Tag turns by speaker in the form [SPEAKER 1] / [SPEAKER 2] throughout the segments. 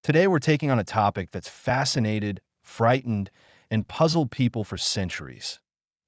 [SPEAKER 1] Today, we're taking on a topic that's fascinated, frightened, and puzzled people for centuries.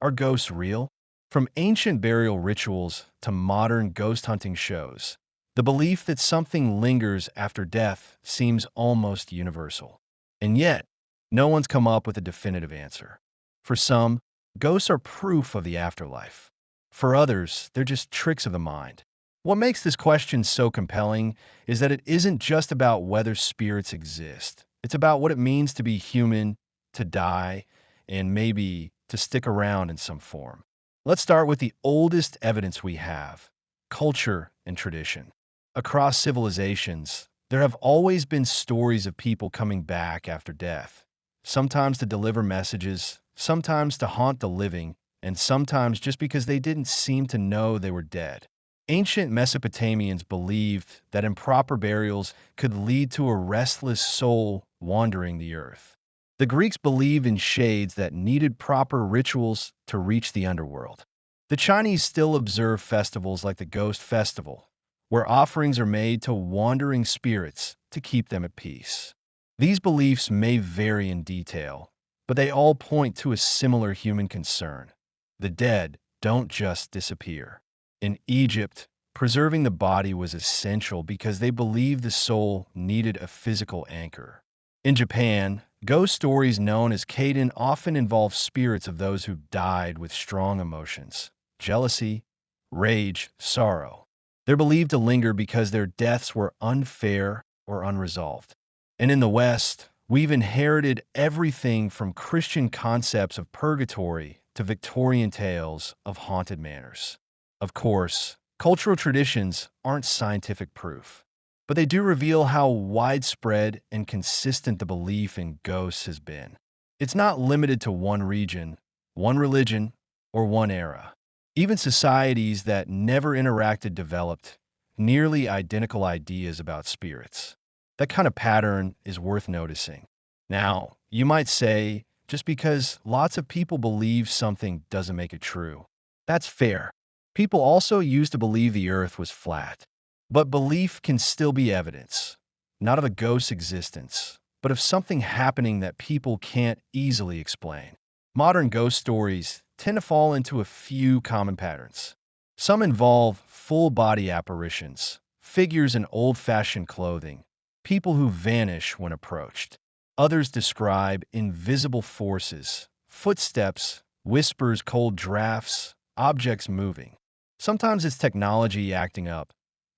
[SPEAKER 1] Are ghosts real? From ancient burial rituals to modern ghost hunting shows, the belief that something lingers after death seems almost universal. And yet, no one's come up with a definitive answer. For some, ghosts are proof of the afterlife. For others, they're just tricks of the mind. What makes this question so compelling is that it isn't just about whether spirits exist. It's about what it means to be human, to die, and maybe to stick around in some form. Let's start with the oldest evidence we have: culture and tradition. Across civilizations, there have always been stories of people coming back after death, sometimes to deliver messages, sometimes to haunt the living, and sometimes just because they didn't seem to know they were dead. Ancient Mesopotamians believed that improper burials could lead to a restless soul wandering the earth. The Greeks believed in shades that needed proper rituals to reach the underworld. The Chinese still observe festivals like the Ghost Festival, where offerings are made to wandering spirits to keep them at peace. These beliefs may vary in detail, but they all point to a similar human concern. The dead don't just disappear. In Egypt, preserving the body was essential because they believed the soul needed a physical anchor. In Japan, ghost stories known as kaiden often involve spirits of those who died with strong emotions: jealousy, rage, sorrow. They're believed to linger because their deaths were unfair or unresolved. And in the West, we've inherited everything from Christian concepts of purgatory to Victorian tales of haunted manors. Of course, cultural traditions aren't scientific proof, but they do reveal how widespread and consistent the belief in ghosts has been. It's not limited to one region, one religion, or one era. Even societies that never interacted developed nearly identical ideas about spirits. That kind of pattern is worth noticing. Now, you might say, just because lots of people believe something doesn't make it true. That's fair. People also used to believe the earth was flat. But belief can still be evidence, not of a ghost's existence, but of something happening that people can't easily explain. Modern ghost stories tend to fall into a few common patterns. Some involve full-body apparitions, figures in old-fashioned clothing, people who vanish when approached. Others describe invisible forces, footsteps, whispers, cold drafts, objects moving. Sometimes it's technology acting up.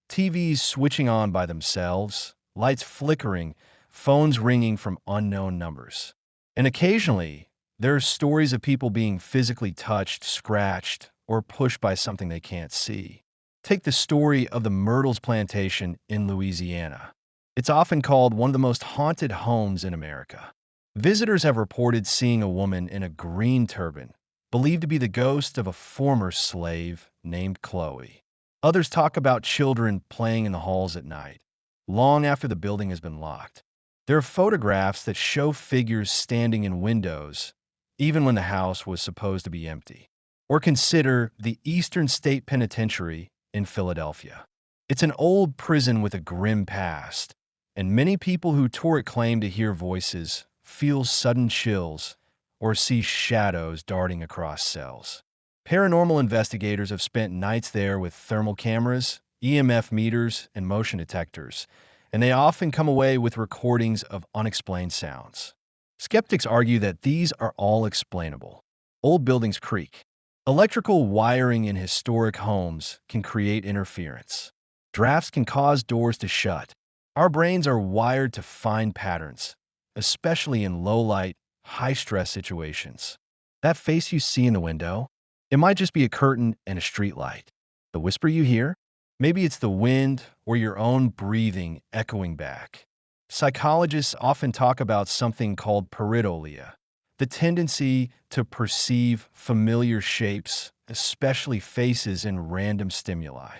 [SPEAKER 1] TVs switching on by themselves, lights flickering, phones ringing from unknown numbers. And occasionally, there are stories of people being physically touched, scratched, or pushed by something they can't see. Take the story of the Myrtles Plantation in Louisiana. It's often called one of the most haunted homes in America. Visitors have reported seeing a woman in a green turban, believed to be the ghost of a former slave named Chloe. Others talk about children playing in the halls at night, long after the building has been locked. There are photographs that show figures standing in windows, even when the house was supposed to be empty. Or consider the Eastern State Penitentiary in Philadelphia. It's an old prison with a grim past, and many people who tour it claim to hear voices, feel sudden chills, or see shadows darting across cells. Paranormal investigators have spent nights there with thermal cameras, EMF meters, and motion detectors, and they often come away with recordings of unexplained sounds. Skeptics argue that these are all explainable. Old buildings creak. Electrical wiring in historic homes can create interference. Drafts can cause doors to shut. Our brains are wired to find patterns, especially in low-light, high-stress situations. That face you see in the window, it might just be a curtain and a street light. The whisper you hear, maybe it's the wind or your own breathing echoing back. Psychologists often talk about something called pareidolia, the tendency to perceive familiar shapes, especially faces in random stimuli.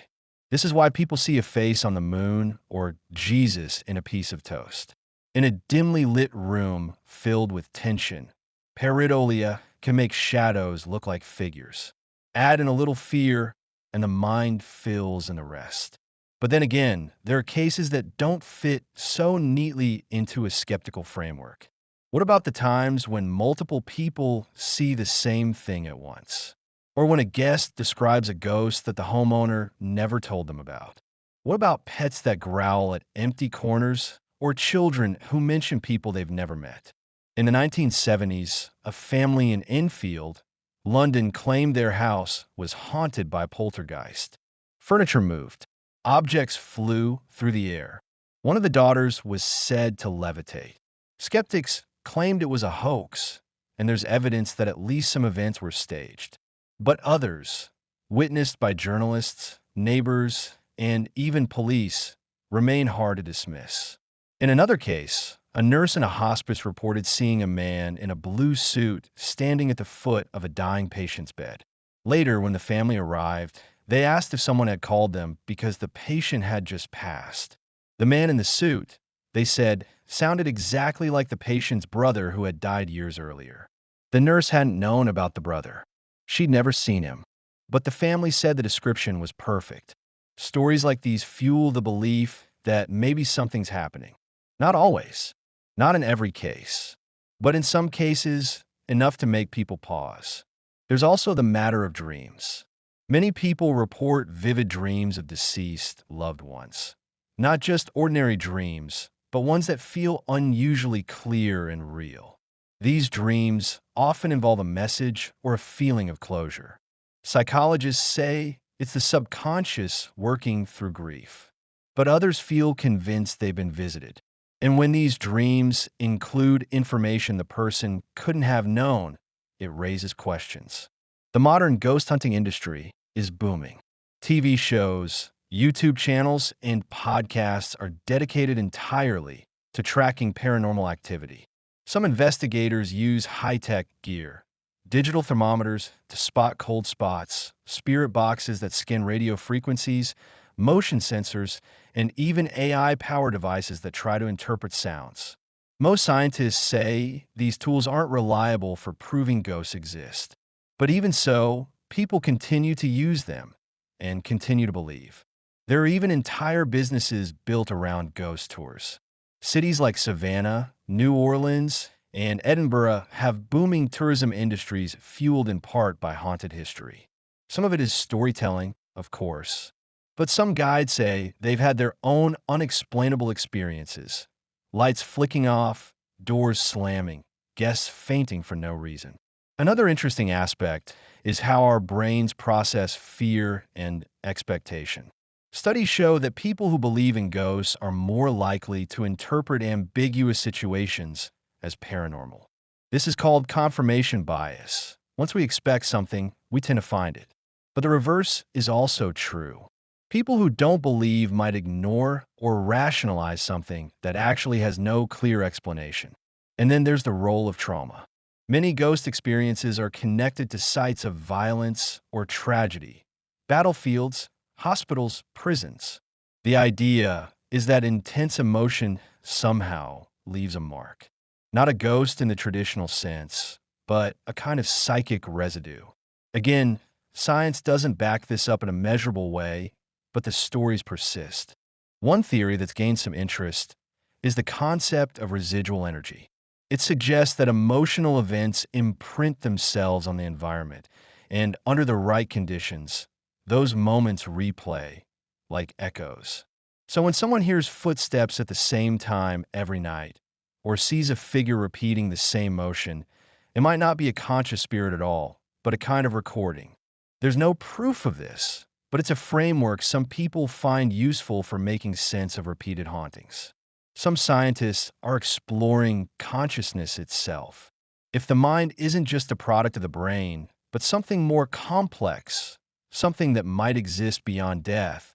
[SPEAKER 1] This is why people see a face on the moon or Jesus in a piece of toast. In a dimly lit room filled with tension, pareidolia can make shadows look like figures. Add in a little fear, and the mind fills in the rest. But then again, there are cases that don't fit so neatly into a skeptical framework. What about the times when multiple people see the same thing at once? Or when a guest describes a ghost that the homeowner never told them about? What about pets that growl at empty corners or children who mention people they've never met? In the 1970s, a family in Enfield, London claimed their house was haunted by poltergeist. Furniture moved. Objects flew through the air. One of the daughters was said to levitate. Skeptics claimed it was a hoax, and there's evidence that at least some events were staged. But others, witnessed by journalists, neighbors, and even police, remain hard to dismiss. In another case, a nurse in a hospice reported seeing a man in a blue suit standing at the foot of a dying patient's bed. Later, when the family arrived, they asked if someone had called them because the patient had just passed. The man in the suit, they said, sounded exactly like the patient's brother who had died years earlier. The nurse hadn't known about the brother. She'd never seen him. But the family said the description was perfect. Stories like these fuel the belief that maybe something's happening. Not always. Not in every case. But in some cases, enough to make people pause. There's also the matter of dreams. Many people report vivid dreams of deceased loved ones. Not just ordinary dreams, but ones that feel unusually clear and real. These dreams often involve a message or a feeling of closure. Psychologists say it's the subconscious working through grief. But others feel convinced they've been visited. And when these dreams include information the person couldn't have known, it raises questions. The modern ghost hunting industry is booming. TV shows, YouTube channels, and podcasts are dedicated entirely to tracking paranormal activity. Some investigators use high-tech gear, digital thermometers to spot cold spots, spirit boxes that scan radio frequencies, motion sensors, and even AI-powered devices that try to interpret sounds. Most scientists say these tools aren't reliable for proving ghosts exist. But even so, people continue to use them and continue to believe. There are even entire businesses built around ghost tours. Cities like Savannah, New Orleans, and Edinburgh have booming tourism industries fueled in part by haunted history. Some of it is storytelling, of course, but some guides say they've had their own unexplainable experiences. Lights flicking off, doors slamming, guests fainting for no reason. Another interesting aspect is how our brains process fear and expectation. Studies show that people who believe in ghosts are more likely to interpret ambiguous situations as paranormal. This is called confirmation bias. Once we expect something, we tend to find it. But the reverse is also true. People who don't believe might ignore or rationalize something that actually has no clear explanation. And then there's the role of trauma. Many ghost experiences are connected to sites of violence or tragedy, battlefields, hospitals, prisons. The idea is that intense emotion somehow leaves a mark. Not a ghost in the traditional sense, but a kind of psychic residue. Again, science doesn't back this up in a measurable way, but the stories persist. One theory that's gained some interest is the concept of residual energy. It suggests that emotional events imprint themselves on the environment, and under the right conditions, those moments replay like echoes. So when someone hears footsteps at the same time every night, or sees a figure repeating the same motion, it might not be a conscious spirit at all, but a kind of recording. There's no proof of this, but it's a framework some people find useful for making sense of repeated hauntings. Some scientists are exploring consciousness itself. If the mind isn't just a product of the brain, but something more complex, something that might exist beyond death,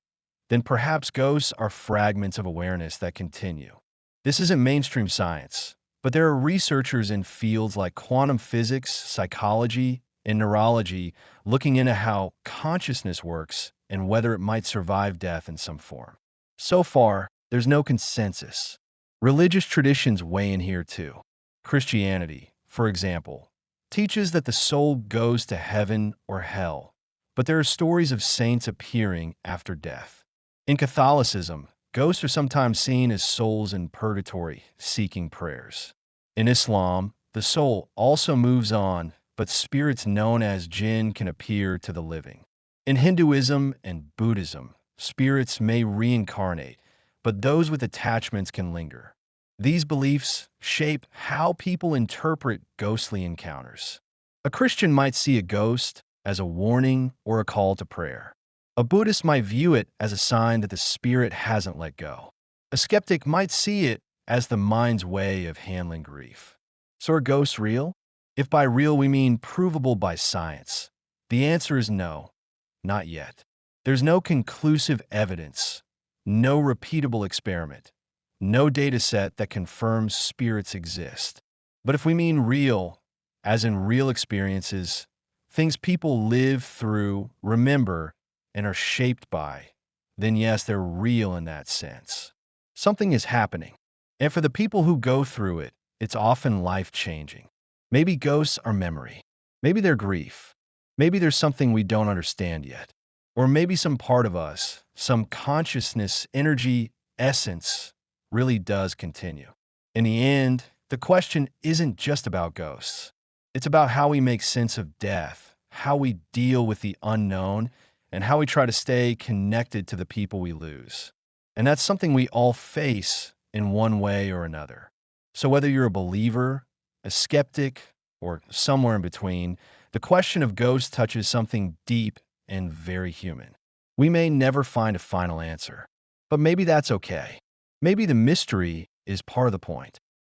[SPEAKER 1] then perhaps ghosts are fragments of awareness that continue. This isn't mainstream science, but there are researchers in fields like quantum physics, psychology, and neurology looking into how consciousness works and whether it might survive death in some form. So far, there's no consensus. Religious traditions weigh in here too. Christianity, for example, teaches that the soul goes to heaven or hell, but there are stories of saints appearing after death. In Catholicism, ghosts are sometimes seen as souls in purgatory seeking prayers. In Islam, the soul also moves on, but spirits known as jinn can appear to the living. In Hinduism and Buddhism, spirits may reincarnate, but those with attachments can linger. These beliefs shape how people interpret ghostly encounters. A Christian might see a ghost as a warning or a call to prayer. A Buddhist might view it as a sign that the spirit hasn't let go. A skeptic might see it as the mind's way of handling grief. So are ghosts real? If by real we mean provable by science, the answer is no, not yet. There's no conclusive evidence, no repeatable experiment, no data set that confirms spirits exist. But if we mean real, as in real experiences, things people live through, remember, and are shaped by, then yes, they're real in that sense. Something is happening. And for the people who go through it, it's often life-changing. Maybe ghosts are memory. Maybe they're grief. Maybe there's something we don't understand yet. Or maybe some part of us, some consciousness, energy, essence, really does continue. In the end, the question isn't just about ghosts. It's about how we make sense of death, how we deal with the unknown, and how we try to stay connected to the people we lose. And that's something we all face in one way or another. So whether you're a believer, a skeptic, or somewhere in between, the question of ghosts touches something deep and very human. We may never find a final answer, but maybe that's okay. Maybe the mystery is part of the point.